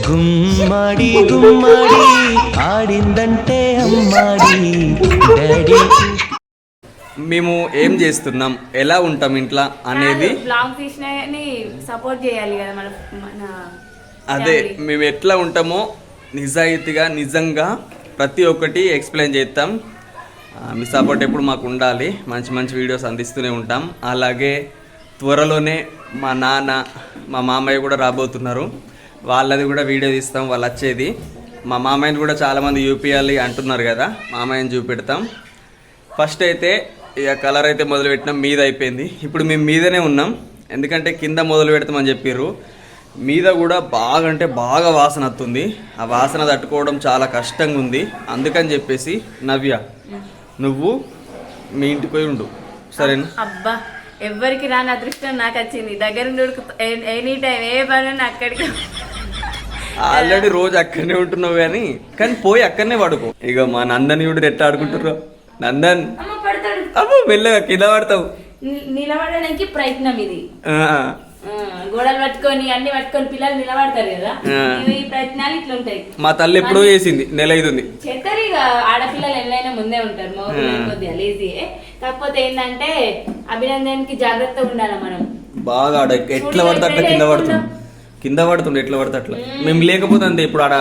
గుమ్మడి గుమ్మడి ఆడిందంటే అమ్మాడి daddy. మేము ఏం చేస్తున్నాం, ఎలా ఉంటాం ఇంట్లో అనేది బ్లాగ్ తీసినని సపోర్ట్ చేయాలి కదా మన అదే మేము ఎట్లా ఉంటామో నిజాయితీగా నిజంగా ప్రతి ఒక్కటి ఎక్స్ప్లెయిన్ చేస్తాం. మీ సపోర్ట్ ఎప్పుడు మాకు ఉండాలి. మంచి మంచి వీడియోస్ అందిస్తూనే ఉంటాం. అలాగే త్వరలోనే మా నాన్న మా మామయ్య కూడా రాబోతున్నారు. వాళ్ళది కూడా వీడియో తీస్తాం. వాళ్ళు వచ్చేది మా మామయ్యని కూడా చాలామంది చూపించాలి అంటున్నారు కదా, మామయ్యని చూపెడతాం. ఫస్ట్ అయితే ఇక కలర్ అయితే మొదలు పెట్టినాం, మీద అయిపోయింది. ఇప్పుడు మేము మీదనే ఉన్నాం, ఎందుకంటే కింద మొదలు పెడతామని చెప్పారు. మీద కూడా బాగా అంటే బాగా వాసన వస్తుంది. ఆ వాసన తట్టుకోవడం చాలా కష్టంగా ఉంది. అందుకని చెప్పేసి నవ్య నువ్వు మీ ఇంటికి పోయి ఉండు, సరేనా? అబ్బా, ఎవరికి రాని అదృష్టం నాకు వచ్చింది. దగ్గర ఎనీ టైం ఏ పని అక్కడికి. ఆల్రెడీ రోజు అక్కడనే ఉంటున్నావు కానీ పోయి అక్కడనే పడుకో. ఇక మా నందన్ కూడా ఎట్లా ఆడుకుంటుర్రో. నందన్ అమ్మో మెల్లగా కింద పడతావు. నిలబడడానికి ప్రయత్నం ఇది. గోడలు పట్టుకొని అన్ని పట్టుకొని పిల్లలు నిలబడతారు కదా, ఈ ప్రయత్నాలు ఇట్లా ఉంటాయి. మా తల్లి ఎప్పుడో చేసింది, నెల అవుతుంది. చేస్తారు ఇక ఆడపిల్లలు ఎన్నైనా ముందే ఉంటారు, మగపిల్లలు కొద్దిగా లేజీ. కాకపోతే ఏంటంటే అభినందనకి జాగ్రత్తగా ఉండాలి మనం. బాగా ఆడ ఎట్లా పడితే అట్లా కింద పడుతుండే ఎట్లా పడితే అట్లా. మేము లేకపోతే అంతే. ఇప్పుడు ఆడ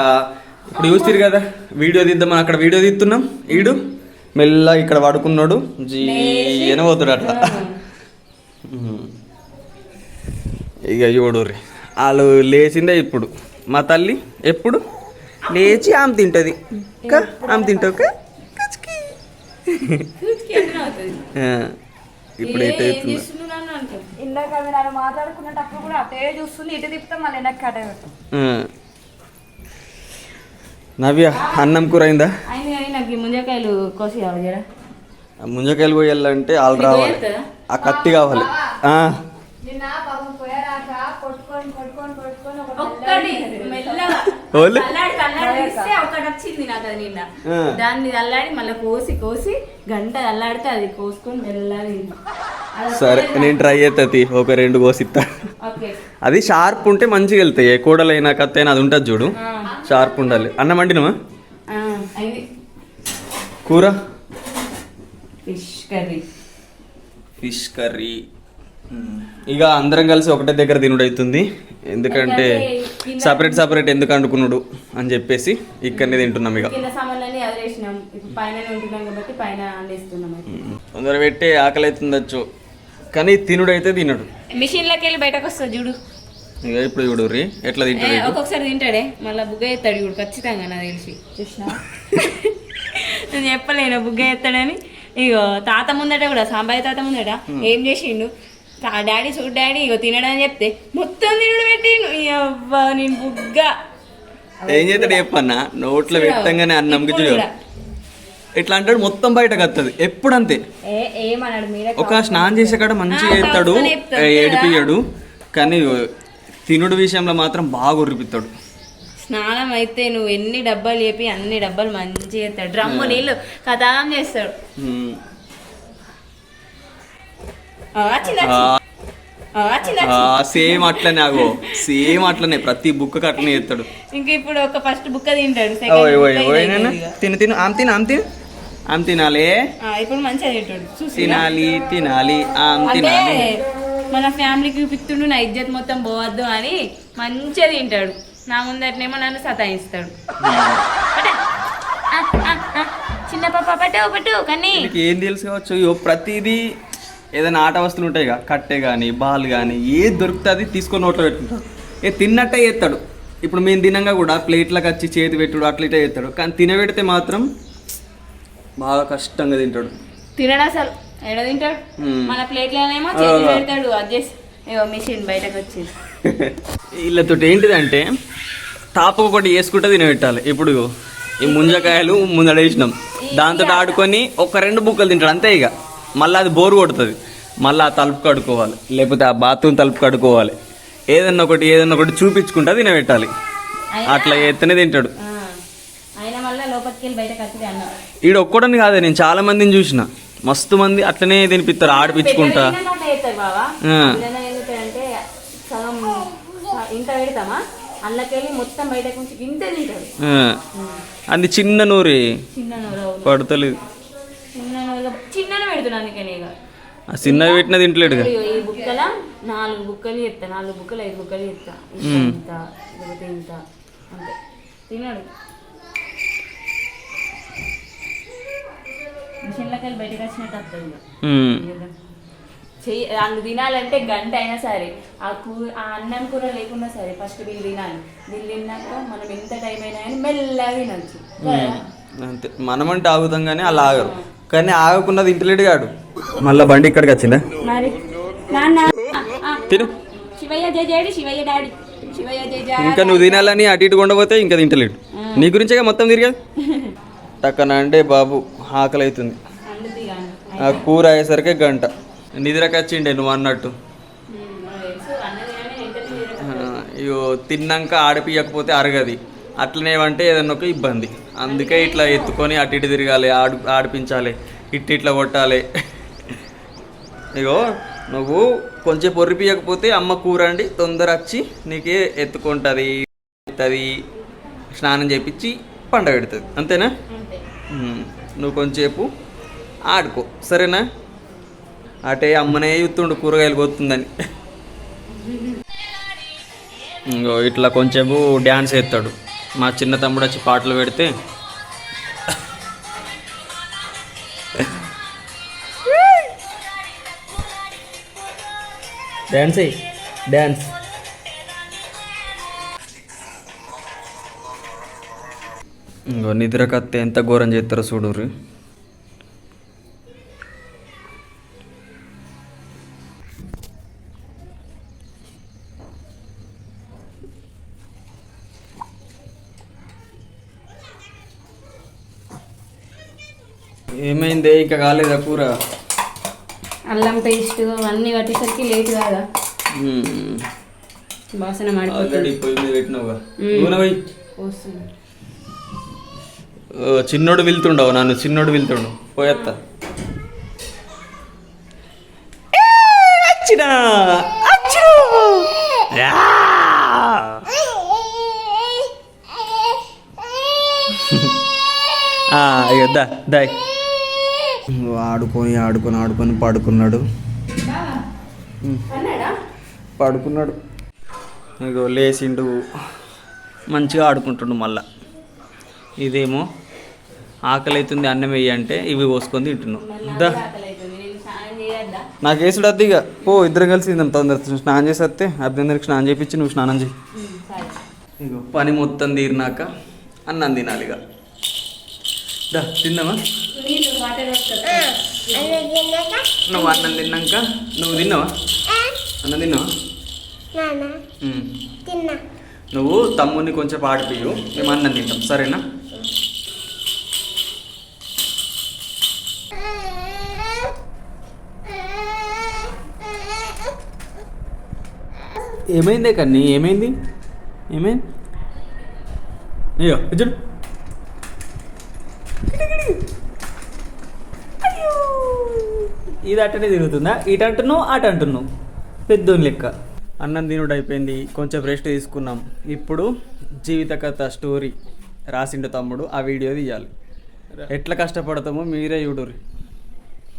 ఇప్పుడు చూస్తారు కదా, వీడియో తీద్దామని అక్కడ వీడియో తీస్తున్నాం. ఈడు మెల్ల ఇక్కడ పడుకున్నాడు, జీన పోతాడు అట్లా. ఇక చూడుర్రి వాళ్ళు లేచిందే ఇప్పుడు. మా తల్లి ఎప్పుడు లేచి ఆమె తింటది, ఆమె తింటావు. ఇప్పుడు ఇందాక మాట్లాడుకున్నప్పుడు కూడా అటే చూస్తుంది, ఇటు తిప్పుతాం మళ్ళీ వెనక్కి అటే పెడతాం. నవ్య అన్నం కూర అయిందా? అయింది కానీ నాకు ముంజకాయలు కోసి కావాలి జరా. ముంజకాయలు కోయాలంటే వాళ్ళు రావాలి, ఆ కత్తి కావాలి. వచ్చింది నాకు అది నిన్న. దాన్ని అల్లాడి మళ్ళీ కోసి గంట అల్లాడితే అది కోసుకొని మెల్లగా. సరే నేను ట్రై చేస్తుంది, ఒక 2 కోసిస్తా. అది షార్ప్ ఉంటే మంచిగా వెళ్తాయి. ఏ కూడలైనా కత్తైనా అది ఉంటుంది చూడు, షార్ప్ ఉండాలి. అన్నం వండినమా? కూర ఫిష్ కర్రీ. ఇక అందరం కలిసి ఒకటే దగ్గర తినుడు అవుతుంది, ఎందుకంటే సపరేట్ ఎందుకు వండుకున్నాడు అని చెప్పేసి ఇక్కడనే తింటున్నాం. ఇక తొందర పెట్టి ఆకలి అవుతుందచ్చు, కానీ తినుడు అయితే తినడు. మిషన్ లోకి వెళ్ళి బయటకు వస్తుంది చూడు. ఇక ఇప్పుడు చూడు ఎట్లా తింటాడు. ఒక్కొక్కసారి తింటాడే, మళ్ళీ బుగ్గ ఎత్తాడు చూడు ఖచ్చితంగా, నాకు తెలిసి. చూసినా నేను చెప్పలేను బుగ్గ ఎత్తాడని. ఇగో తాత ముందట కూడా, సాంబాయి తాత ముందట ఏం చేసిండు, డాడీ చూడు డాడీ ఇగో తినడని చెప్తే మొత్తం తినడు పెట్టిండు. అవ్వా నేను బుగ్గ ఏం చేస్తాడు చెప్పన్నా, నోట్లో పెట్టంగానే అన్నంకి చూడు ఎట్లా అంటాడు, మొత్తం బయటకు వస్తుంది ఎప్పుడు అంతే. ఒక స్నానం చేసే కాడ మంచిగా చేస్తాడు, ఏడిపియ్యాడు, కానీ తినుడు విషయంలో మాత్రం బాగా ఉరిపిస్తాడు. స్నానం అయితే నువ్వు ఎన్ని డబ్బాలు చెప్పి అన్ని డబ్బాలు మంచిగా చేస్తాడు. డ్రమ్ము నీళ్ళు కథాం చేస్తాడు. సేమ్ అట్లనే సేమ్ అట్లనే ప్రతి బుక్ అట్లనే చేస్తాడు. ఇంకా ఇప్పుడు ఒక ఫస్ట్ బుక్క తింటాడు, తిను ఆమె తినాలి. ఇప్పుడు మంచిగా తింటాడు, తినాలి మన ఫ్యామిలీకి చూపిస్తుండు, నా ఇజ్జత్ మొత్తం పోవద్దు అని మంచిగా తింటాడు. నా ముందటనేమో నన్ను సతాయిస్తాడు. చిన్న పాప పట్టు కానీ ఏం తెలుసు కావచ్చు. ప్రతిదీ ఏదైనా ఆట వస్తువులు ఉంటాయి కదా, కట్టె కానీ బాల్ కానీ ఏది దొరుకుతుంది తీసుకొని నోట్లో పెట్టుకుంటాడు. తిన్నట్టే చేస్తాడు. ఇప్పుడు మేము తినంగా కూడా ప్లేట్లకు వచ్చి చేతి పెట్టుడు అట్లా ఇట్లా చేస్తాడు, కానీ తినబెడితే మాత్రం బాగా కష్టంగా తింటాడు. తినడు అసలు, ఎడ తింటాడు. మన ప్లేట్లోనేమో చేతి పెడతాడు, అడ్జస్ట్ మిషన్ బయటకు వచ్చేసి. వీళ్ళతో ఏంటిదంటే తాపకు ఒకటి వేసుకుంటే తినబెట్టాలి. ఇప్పుడు ఈ ముంజకాయలు ముందడేసినాం, దాంతో ఆడుకొని ఒక 2 బుక్కలు తింటాడు అంతే. ఇక మళ్ళీ అది బోరు కొడుతుంది, మళ్ళీ ఆ తలుపు కడుక్కోవాలి, లేకపోతే ఆ బాత్రూమ్ తలుపు కడుక్కోవాలి. ఏదన్నా ఒకటి చూపించుకుంటా తినబెట్టాలి. అట్లా ఎత్తనే తింటాడు. ఈడు ఒక్కడని కాదే, నేను చాలా మందిని చూసిన, మస్తు మంది అట్లనే తినిపిస్తారు ఆడిపించుకుంటా. ఇంత పెడతామా అల్లకెళ్ళి మొత్తం బయటకు ఉంచి ఇంత తింటాడు. అది చిన్న నూరి చిన్న నూరు పడతలేదు, చిన్న పెడుతున్నా అందుకని ఇక ఆ చిన్నవి పెట్టినా తింటలేడుగా. ఈ బుక్కల 4 బుక్కలు ఎత్తా, 4 బుక్కలు 5 బుక్కలు ఎత్తా, ఇంత లేకపోతే ఇంత అంతే తిన్నాడు. మిషన్లకెళ్ళి బయటకు వచ్చినట్టు వస్తుంది చెయ్యి. వాళ్ళు తినాలంటే గంట అయినా సరే ఆ అన్నం కూర లేకున్నా సరే ఫస్ట్ వీళ్ళు తినాలి. వీళ్ళు తిన్నాక మనం ఎంత టైం అయినా కానీ మెల్లగా తినచ్చు. అంతే, మనమంటే ఆగుతాం కానీ అలా ఆగరు. కానీ ఆగకుండా తింటలేడు కాడు. మళ్ళీ బండి ఇక్కడికి వచ్చిందా మరి నాన్న తిను. శివయ్య జై జయడి, శివయ్య డాడీ, శివయ్య జై జయ. ఇంకా నువ్వు తినాలని అటు ఇటు కొండపోతే ఇంకా తింటలేడు. నీ గురించే మొత్తం తిరిగదు. టక్కన అంటే బాబు ఆకలి అవుతుంది. ఆ కూర అయ్యేసరికి గంట. నిద్రకొచ్చిండే నువ్వు అన్నట్టు. ఇగో తిన్నాక ఆడిపియకపోతే అరగది. అట్లనే అంటే ఏదన్నా ఒక ఇబ్బంది. అందుకే ఇట్లా ఎత్తుకొని అటు ఇటు తిరగాలి, ఆడిపించాలి, ఇట్లా కొట్టాలి. ఇగో నువ్వు కొంచెం పొర్రిపియకపోతే అమ్మ కూర అండి తొందర వచ్చి నీకే ఎత్తుకుంటుంది, స్నానం చేపించి పండ పెడుతుంది. అంతేనా? నువ్వు కొంచెంసేపు ఆడుకో, సరేనా? అటే అమ్మనే చూస్తుండు కూరగాయలు పోతుందని. ఇంకో ఇట్లా కొంచెంసేపు డ్యాన్స్ వేస్తాడు. మా చిన్న తమ్ముడు వచ్చి పాటలు పెడితే డ్యాన్స్ డ్యాన్స్. ఇంకో నిద్రకత్తే ఎంత ఘోరం చేస్తారో చూడుర్రి. ఏమైంది ఇక కాలేదా కూర? అల్లం పేస్ట్ అవన్నీ కట్టేసరికి లేట్ కాదా? వాసన ఆల్రెడీ పొయ్యి మీద పెట్టినావుగా. నూనె పోయి చిన్నోడు వెళ్తుండవు, నన్ను చిన్నోడు వెళ్తుండు పోయేత్తా. దా దాయ్. ఆడుకొని ఆడుకొని ఆడుకొని పడుకున్నాడు. పడుకున్నాడు. ఇగో లేచిండు, మంచిగా ఆడుకుంటుండు. మళ్ళా ఇదేమో ఆకలి అవుతుంది అన్నం వేయి అంటే ఇవి పోసుకొని తింటున్నావు. దా నాకు వేసుడు అద్దు. ఇక పో, ఇద్దరు కలిసి తొందర స్నానం చేసి వస్తే అభ్యంతరికి స్నానం చేయించి నువ్వు స్నానం చేయి. ఇగో పని మొత్తం తీరినాక అన్నం తినాలి. ఇక దా తిందామా? నువ్వు అన్నం తిన్నాక నువ్వు తిన్నావా? అన్నం తిన్నావా? నువ్వు తమ్ముడిని కొంచెం ఆడిపియు, మేము అన్నం తింటాం, సరేనా? ఏమైందే కన్నీ? ఏమైంది? అయ్యో చూడు, ఇది అట్టనే తిరుగుతుందా? ఇటు అంటున్నావు అటు అంటున్నావు, పెద్దోని లెక్క. అన్నం తినుడు అయిపోయింది, కొంచెం రెస్ట్ తీసుకున్నాం. ఇప్పుడు జీవిత కథ స్టోరీ రాసిండు తమ్ముడు, ఆ వీడియో తీయాలి. ఎట్లా కష్టపడతామో మీరే చూడుర్రి.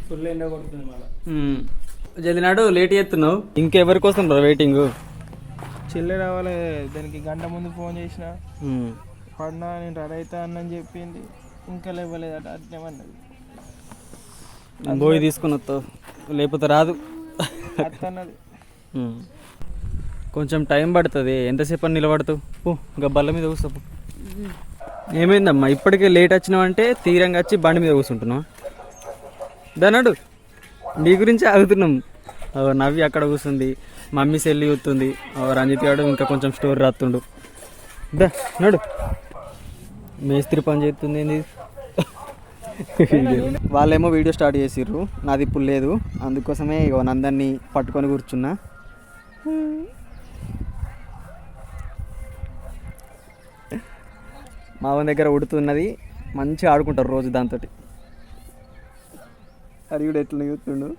ఫుల్ ఎండ కొడుతుంది మళ్ళీ. జల్దినాడు లేట్ చేస్తున్నావు, ఇంకెవరి కోసం వెయిటింగ్? చెల్లె రావాలి, దానికి గంట ముందు ఫోన్ చేసిన, పడినా నేను రెడీ అవుతా అన్నని చెప్పింది, ఇంకా లేవలేదట. అట్నేమన్నది. పోయి తీసుకుని వస్తావు, లేకపోతే రాదు అన్నది. కొంచెం టైం పడుతుంది, ఎంతసేపు అని నిలబడతావు? పో, ఇంకా బల్ల మీద కూర్చోపు. ఏమైందమ్మా ఇప్పటికే లేట్ వచ్చినావంటే తీరంగా వచ్చి బండి మీద కూర్చుంటున్నావు? దానాడు నీ గురించి ఆగుతున్నాం. నవ్వి అక్కడ కూర్చుంది, మమ్మీ సెల్లి కూర్తుంది, రంజిత్ గారు ఇంకా కొంచెం స్టోరీ రాస్తుండు. దా నడు, మేస్త్రి పని చేస్తుంది. ఏంది వాళ్ళేమో వీడియో స్టార్ట్ చేసిర్రు, నాది ఇప్పుడు లేదు. అందుకోసమే ఇగో నందన్ని పట్టుకొని కూర్చున్నా. మా వాళ్ళ దగ్గర ఉడుతున్నది, మంచిగా ఆడుకుంటారు రోజు దాంతో. అది కూడా ఎట్లా చూస్తుండు.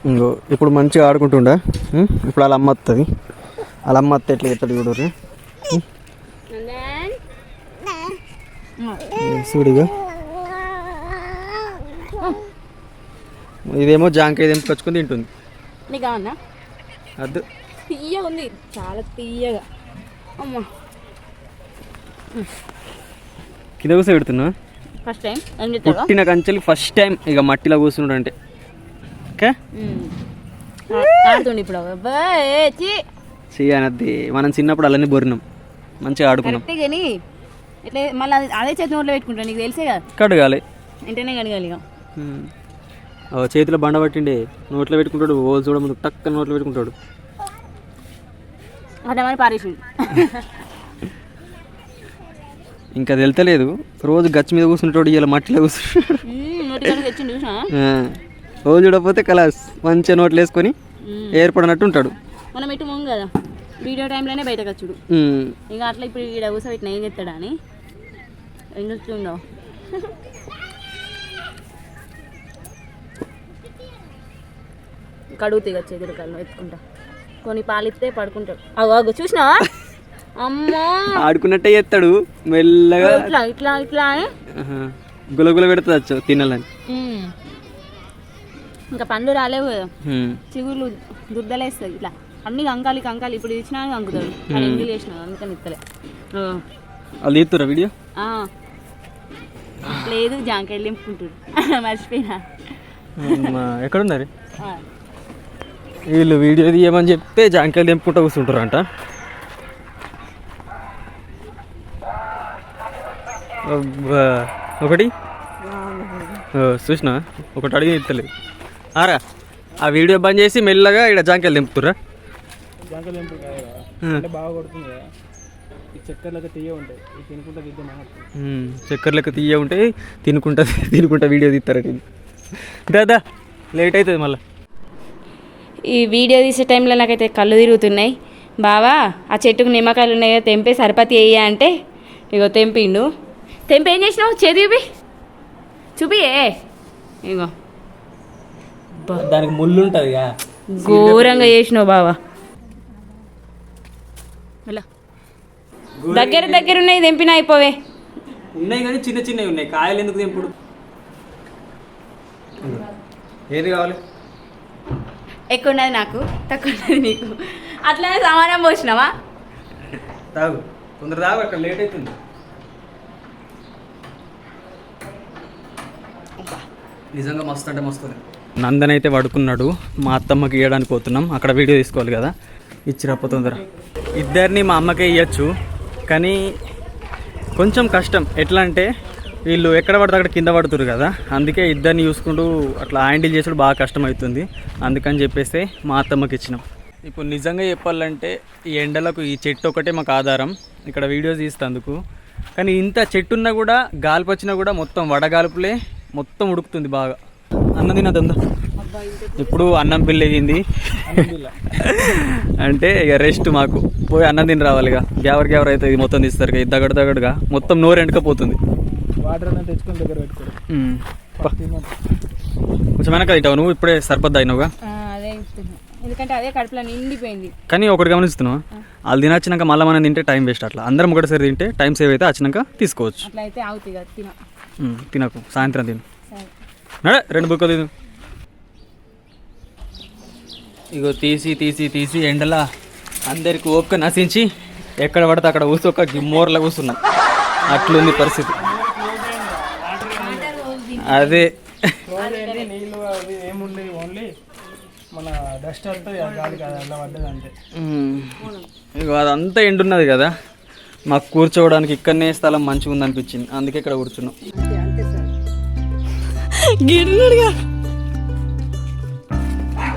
ఇంకో ఇప్పుడు మంచిగా ఆడుకుంటుండా. ఇప్పుడు వాళ్ళ అమ్మ వస్తుంది. వాళ్ళ అమ్మ వస్తే ఎట్లా చెప్తాడు చూడరు. చూడిగా ఇదేమో జాంకాయ తెంపుకొచ్చుకొని తింటుంది. నీకు కావన్నా? అద్దు తీయగా ఉంది, చాలా తీయగా. అమ్మా కింద కూర్చో పెడుతున్నా. ఫస్ట్ టైం ఏం చెప్తావా? పుట్టిన కంచెలు ఫస్ట్ టైం ఇక మట్టిలో కూర్చున్నాడు అంటే ఓకే ఆడుతుండే ఇప్పుడు చేయనద్ది. మనం చిన్నప్పుడు అలానే బొరినాం, మంచిగా ఆడుకున్నాం. కానీ ఇట్లా మళ్ళీ అదే చేతి నోట్లో పెట్టుకుంటా, నీకు తెలిసే కదా. కడగాలి వెంటనే కడగాలి ఇక. చేతిలో బండ పట్టిండే నోట్లో పెట్టుకుంటాడు. ఓ చూడ ముందు టక్క నోట్లో పెట్టుకుంటాడు. అట్లా మరి పారేసిండు. ఇంకా తెలుతలేదు. రోజు గచ్చి మీద కూర్చుంటాడు, ఇలా మట్టిలో కూర్చుంటాడు. నోటి తెచ్చిండు చూసినా. రోజు చూడకపోతే కలాస్ మంచిగా నోట్లు వేసుకొని ఏర్పడినట్టు ఉంటాడు. మనం ఎటు మొంగు కదా, వీడియో టైంలోనే బయటకు వచ్చుడు. ఇక అట్లా ఇప్పుడు ఇక్కడ కూర్చోబెట్టిన ఏం చెప్తాడా అని ఏం చూస్తుండవు. కడుగుతాయి కదా చేతులు కళ్ళు ఎత్తుకుంటా, కొన్ని పాలిస్తే పడుకుంటాడు. అగో చూసినావా? అమ్మో ఆడుకున్నట్టే చేస్తాడు మెల్లగా. ఇట్లా ఇట్లా ఇట్లా గులగుల పెడుతుంది తినాలని. ఇంకా పండ్లు రాలేవు కదా, చిగుర్లు దుర్దలేస్తుంది. ఇట్లా అన్ని కంకాలి కంకాలి. ఇప్పుడు ఇచ్చినా కంకుతాడు, అది ఎంగిలి వేసిన అందుకని ఇస్తలే. వాళ్ళు తీస్తురా వీడియో? లేదు, జాంకాయలు నింపుకుంటాడు. మర్చిపోయినా. ఎక్కడున్నారు వీళ్ళు? వీడియో తీయమని చెప్తే జాంకాయలు తెంపుకుంటూ కూర్చుంటారంట. ఒకటి చూసినా, ఒకటి అడిగి ఇస్తలేదు. ఆరా ఆ వీడియో బంద్ చేసి మెల్లగా ఇక్కడ జాంకాయలు తెంపుతుర్రా. జాంకాయలు తెంపు అంటే బాగా కొడుతుంది కదా. ఈ చక్కెర లెక్క తీయ ఉంటాయి, తినుకుంటా దిద్దాం. చక్కెర లెక్క తీయ ఉంటాయి, తినుకుంటా వీడియో తీస్తారట. దాదా లేట్ అవుతుంది మళ్ళీ. ఈ వీడియో తీసే టైంలో నాకైతే కళ్ళు తిరుగుతున్నాయి. బావా ఆ చెట్టుకు నిమ్మకాయలు ఉన్నాయి కదా, తెంపే సరిపతి వేయ అంటే ఇగో తెంపిండు. తెంపి ఏం చేసినావు? చేతి చూపి ఇగో దానికి ముళ్ళు ఉంటుంది. ఘోరంగా చేసినావు బావా. అలా దగ్గర ఉన్నాయి, తెంపినా అయిపోవే. ఉన్నాయి కానీ చిన్న చిన్నవి ఉన్నాయి. కాయలు ఎందుకు తెంపుడు? ఏది కావాలి? ఎక్కువ ఉన్నది నాకు, తక్కువ ఉన్నది నీకు. అట్లనే సమానం పోసినావా? తాగు తొందర తాగు, అక్కడ లేట్ అవుతుంది. నిజంగా మస్తు అంటే మస్తుంది. నందన్ అయితే పడుకున్నాడు. మా అత్తమ్మకి ఇవ్వడానికి పోతున్నాం, అక్కడ వీడియో తీసుకోవాలి కదా. ఇచ్చిరప్ప తొందర. ఇద్దరిని మా అమ్మకే ఇవ్వచ్చు, కానీ కొంచెం కష్టం. ఎట్లా అంటే వీళ్ళు ఎక్కడ పడితే అక్కడ కింద పడుతురు కదా, అందుకే ఇద్దరిని చూసుకుంటూ అట్లా హ్యాండిల్ చేసుడు బాగా కష్టం అవుతుంది. అందుకని చెప్పేసి మా అత్తమ్మకి ఇచ్చినాం. ఇప్పుడు నిజంగా చెప్పాలంటే ఈ ఎండలకు ఈ చెట్టు ఒకటే మాకు ఆధారం. ఇక్కడ వీడియోస్ తీస్తందుకు. కానీ ఇంత చెట్టు ఉన్నా కూడా, గాలిపి వచ్చినా కూడా మొత్తం వడగాలుపులే, మొత్తం ఉడుకుతుంది బాగా. అన్నం తినదందా ఇప్పుడు అన్నం పిల్ల అయ్యింది అంటే ఇక రెస్ట్. మాకు పోయి అన్నం తిని రావాలి. ఇక గ్యావర్ అయితే ఇది మొత్తం తీస్తారు ఇక దగ్గరగా మొత్తం నోరు ఎండకపోతుంది. వాటర్ అన్న తెచ్చుకొని దగ్గర పెట్టుకోరు. కొంచెం వెనక తింటావు నువ్వు, ఇప్పుడే సరిపోద్ది అయినావుగా. అదే ఎందుకంటే అదే కడుపులో నిండిపోయింది. కానీ ఒకటి గమనిస్తున్నావా, వాళ్ళు తినొచ్చినాక మళ్ళీ మనం తింటే టైం వేస్ట్. అట్లా అందరం ఒకటిసారి తింటే టైం సేవ్ అయితే వచ్చినాక తీసుకోవచ్చు. అట్లా అయితే అవుతుంది. తినకు, సాయంత్రం తిను. నడే 2 బుక్కలు తిను. ఇగో తీసి ఎండలా అందరికి ఓపిక నశించి ఎక్కడ పడితే అక్కడ కూర్చొక్క మోర్లా కూర్చున్నాం. అట్లుంది పరిస్థితి. అదే నీళ్ళు అవి ఏముండేవి, ఓన్లీ మన డస్ట్ అంతా గాలికి అలా పడ్డది అంతే. ఇగో అదంతా ఎండున్నది కదా, మాకు కూర్చోవడానికి ఇక్కడనే స్థలం మంచిగా ఉంది అనిపించింది, అందుకే ఇక్కడ కూర్చున్నాం.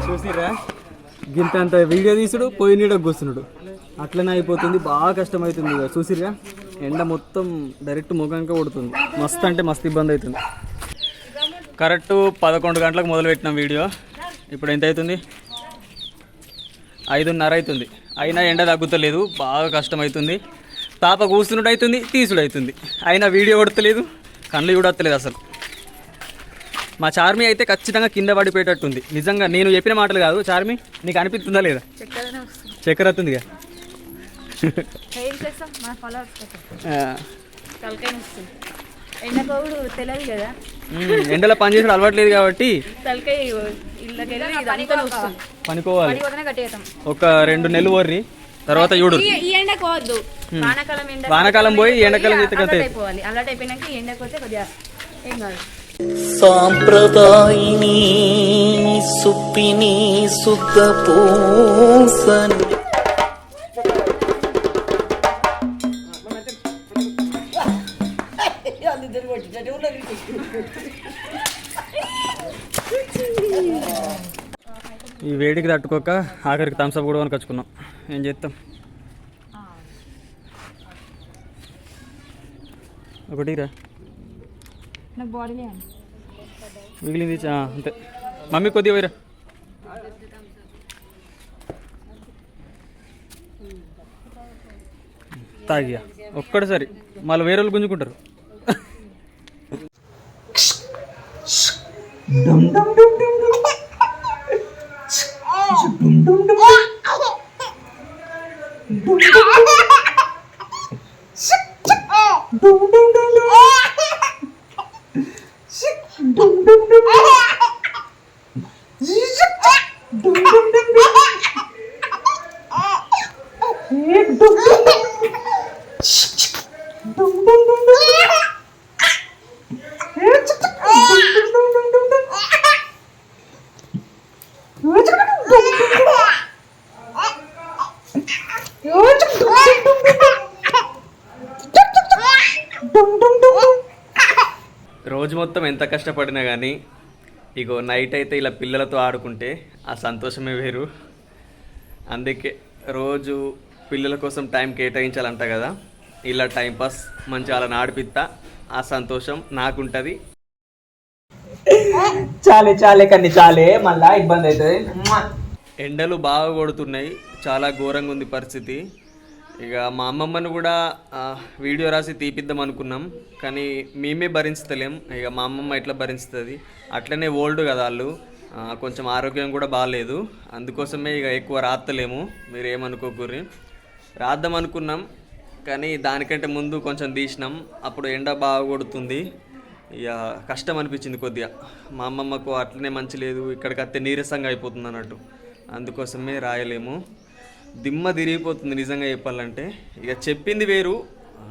చూసిరా గింత వీడియో తీసుడు, పోయి నీడ కూర్చున్నాడు, అట్లనే అయిపోతుంది. బాగా కష్టమవుతుంది. ఇక చూసిరా ఎండ మొత్తం డైరెక్ట్ ముఖానికి కొడుతుంది. మస్తు అంటే మస్తు ఇబ్బంది అవుతుంది. కరెక్ట్ 11 గంటలకు మొదలు పెట్టినాం వీడియో. ఇప్పుడు ఎంత అవుతుంది? 5:30 అవుతుంది. అయినా ఎండ తగ్గుతలేదు, బాగా కష్టమవుతుంది. తాప కూర్చున్నట్టు అవుతుంది, తీసుడు అవుతుంది. అయినా వీడియో కొడతలేదు, కళ్ళు చూడత్తలేదు అసలు. మా చార్మి అయితే ఖచ్చితంగా కింద పడిపోయేటట్టుంది. నిజంగా నేను చెప్పిన మాటలు కాదు. చార్మి నీకు అనిపిస్తుందా లేదా? చక్కెర వస్తుందిగా. ఎండలో పని చేసిన అలవాట్లేదు కాబట్టి పనుకోవాలి. ఒక 2 నెలలు వర్రి తర్వాత చూడు. వానాకాలం పోయి ఎండాకాలం అలర్ట్ అయిపోయినాక ఎండకు పోతే కొద్దిగా ఏం కాదు. సాంప్రదాయిని సుప్పిని సుద్ధ పూసని ఈ వేడికి తట్టుకోక ఆఖరికి థమ్స్అప్ కూడా కొనుకొచ్చుకున్నాం. ఏం చేస్తాం, ఒకటిరా మిగిలింది అంతే. మమ్మీ కొద్దిగా పోయిరా. తాగియా ఒక్కటిసారి మళ్ళీ వేరే వాళ్ళు గుంజుకుంటారు. రోజు మొత్తం ఎంత కష్టపడినా కానీ ఇగో నైట్ అయితే ఇలా పిల్లలతో ఆడుకుంటే ఆ సంతోషమే వేరు. అందుకే రోజు పిల్లల కోసం టైం కేటాయించాలంట కదా. ఇలా టైంపాస్ మంచిగా అలా ఆడిపిస్తా, ఆ సంతోషం నాకుంటుంది. చాలే కన్నీ చాలే, మళ్ళా ఇబ్బంది అవుతుంది. ఎండలు బాగా కొడుతున్నాయి, చాలా ఘోరంగా ఉంది పరిస్థితి. ఇక మా అమ్మమ్మను కూడా వీడియో రాసి తీపిద్దాం అనుకున్నాం, కానీ మేమే భరించలేం. ఇక మా అమ్మమ్మ ఎట్లా భరించుతుంది, అట్లనే ఓల్డ్ కదా వాళ్ళు, కొంచెం ఆరోగ్యం కూడా బాగాలేదు. అందుకోసమే ఇక ఎక్కువ రాత్తలేము, మీరు ఏమనుకోకూరి. రాద్దాం అనుకున్నాం కానీ దానికంటే ముందు కొంచెం తీసినాం, అప్పుడు ఎండ బాగా కొడుతుంది. ఇక కష్టం అనిపించింది కొద్దిగా. మా అమ్మమ్మకు అట్లనే మంచి లేదు, ఇక్కడికి వస్తే నీరసంగా అయిపోతుంది అన్నట్టు, అందుకోసమే రాయలేము. దిమ్మ తిరిగిపోతుంది నిజంగా చెప్పాలంటే. ఇక చెప్పింది వేరు,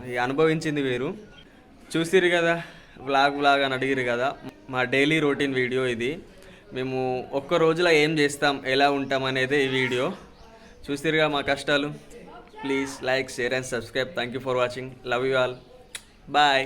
ఇక అనుభవించింది వేరు. చూసిరు కదా, వ్లాగ్ అని అడిగిరు కదా, మా డైలీ రొటీన్ వీడియో ఇది. మేము ఒక్క రోజులో ఏం చేస్తాం, ఎలా ఉంటాం అనేదే ఈ వీడియో. చూసిరుగా మా కష్టాలు. Please like, share and subscribe. Thank you for watching. Love you all. Bye.